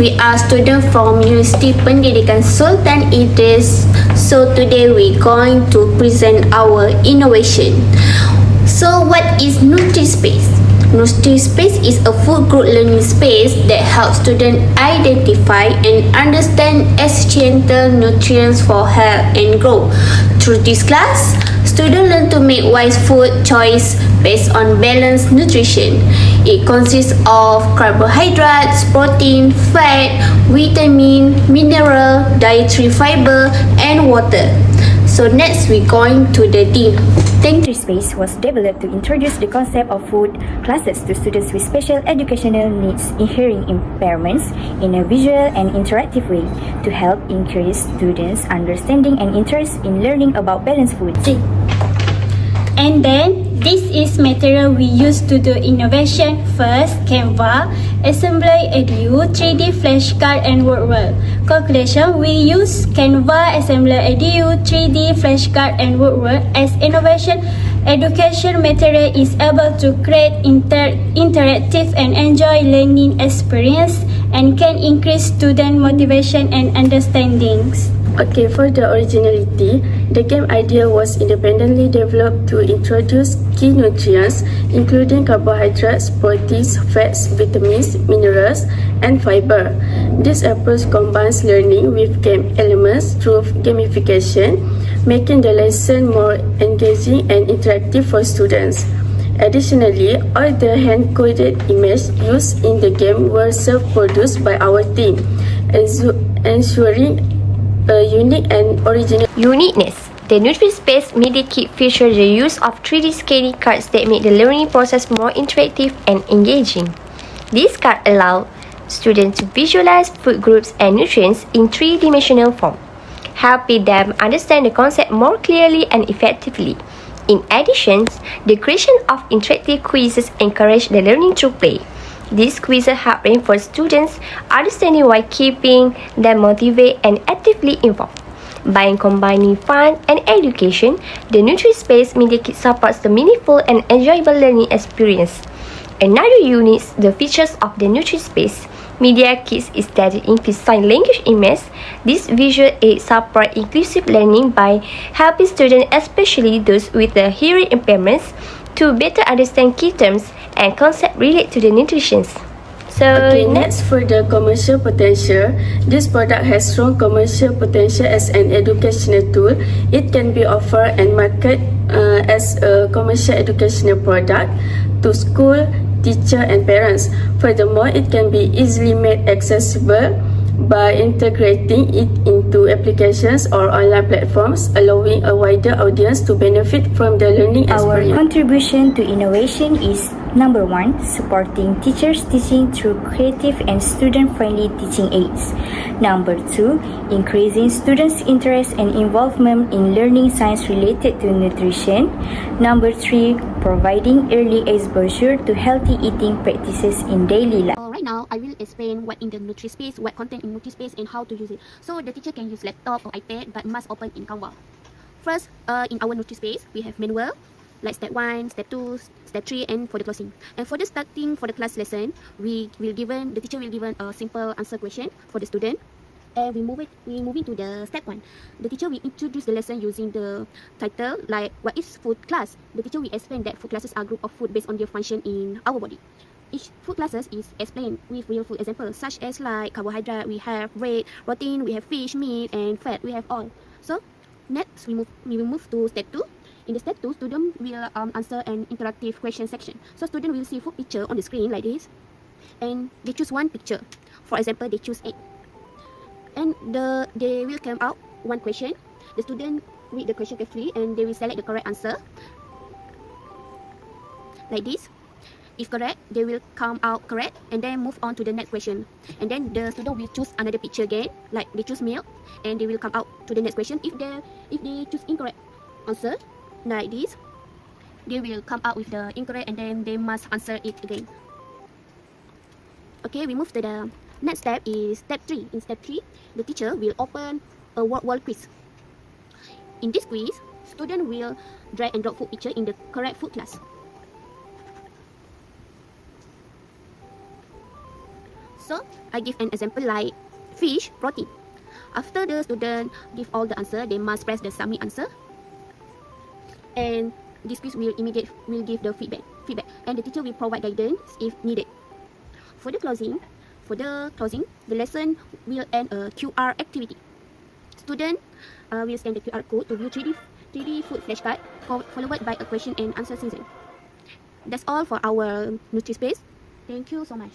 We are students from Universiti Pendidikan Sultan Idris. So today we're going to present our innovation. So what is Nutri Space? Nutri Space is a food group learning space that helps students identify and understand essential nutrients for health and growth. Through this class, students learn to make wise food choice based on balanced nutrition. It consists of carbohydrates, protein, fat, vitamin, mineral, dietary fiber, and water. So next we're going to the team. Nutri Space was developed to introduce the concept of food classes to students with special educational needs in hearing impairments in a visual and interactive way to help increase students' understanding and interest in learning about balanced food. And then, this is material we use to do innovation. First, Canva, Assembly Edu, 3D flashcard and word world. Calculation, we use Canva, Assembly Edu, 3D flashcard and word world as innovation. Education material is able to create interactive and enjoy learning experience and can increase student motivation and understandings. Okay, for the originality, the game idea was independently developed to introduce key nutrients including carbohydrates, proteins, fats, vitamins, minerals, and fiber. This approach combines learning with game elements through gamification, making the lesson more engaging and interactive for students. Additionally, all the hand-coded images used in the game were self-produced by our team, ensuring a unique and original uniqueness. The Nutri Space Media Kit features the use of 3D scanning cards that make the learning process more interactive and engaging. These cards allow students to visualize food groups and nutrients in three-dimensional form, helping them understand the concept more clearly and effectively. In addition, the creation of interactive quizzes encourage the learning through play. These quizzes help reinforce students' understanding while keeping them motivated and actively involved. By combining fun and education, the Nutri Space Media Kit supports the meaningful and enjoyable learning experience. Another unique the features of the Nutri Space Media Kit is that it includes sign language images. This visual aid support inclusive learning by helping students, especially those with the hearing impairments, to better understand key terms and concepts related to the nutrition. So okay, next for the commercial potential. This product has strong commercial potential as an educational tool. It can be offered and marketed as a commercial educational product to school, teacher and parents. Furthermore, it can be easily made accessible by integrating it into applications or online platforms, allowing a wider audience to benefit from the learning experience. Our contribution to innovation is number 1, supporting teachers' teaching through creative and student-friendly teaching aids. Number 2, increasing students' interest and involvement in learning science related to nutrition. Number 3, providing early exposure to healthy eating practices in daily life. Right now, I will explain what in the Nutri Space, what content in Nutri Space and how to use it. So the teacher can use laptop or iPad but must open in Canva. First, in our Nutri Space, we have manual, like step 1, step 2, step 3 and for the closing. And for the starting for the class lesson, the teacher will given a simple answer question for the student. And we move into the step 1. The teacher will introduce the lesson using the title like what is food class. The teacher will explain that food classes are group of food based on their function in our body. Each food classes is explained with real food examples such as like carbohydrate, we have bread, protein, we have fish, meat and fat, we have all. So next we will move to step 2. In the step 2, student will answer an interactive question section. So student will see food picture on the screen like this and they choose one picture. For example, they choose egg. And they will come out one question. The student read the question carefully and they will select the correct answer like this. If correct, they will come out correct and then move on to the next question. And then the student will choose another picture again, like they choose milk, and they will come out to the next question. If they choose incorrect answer like this, they will come out with the incorrect and then they must answer it again. Okay, we move to the next step is step 3. In step 3, the teacher will open a word wall quiz. In this quiz, student will drag and drop food picture in the correct food class. So I give an example like fish, protein. After the student give all the answer, they must press the submit answer. And this quiz will give the feedback. And the teacher will provide guidance if needed. For the closing, the lesson will end a QR activity. Student will scan the QR code to view 3D food flashcard, followed by a question and answer season. That's all for our Nutri Space. Thank you so much.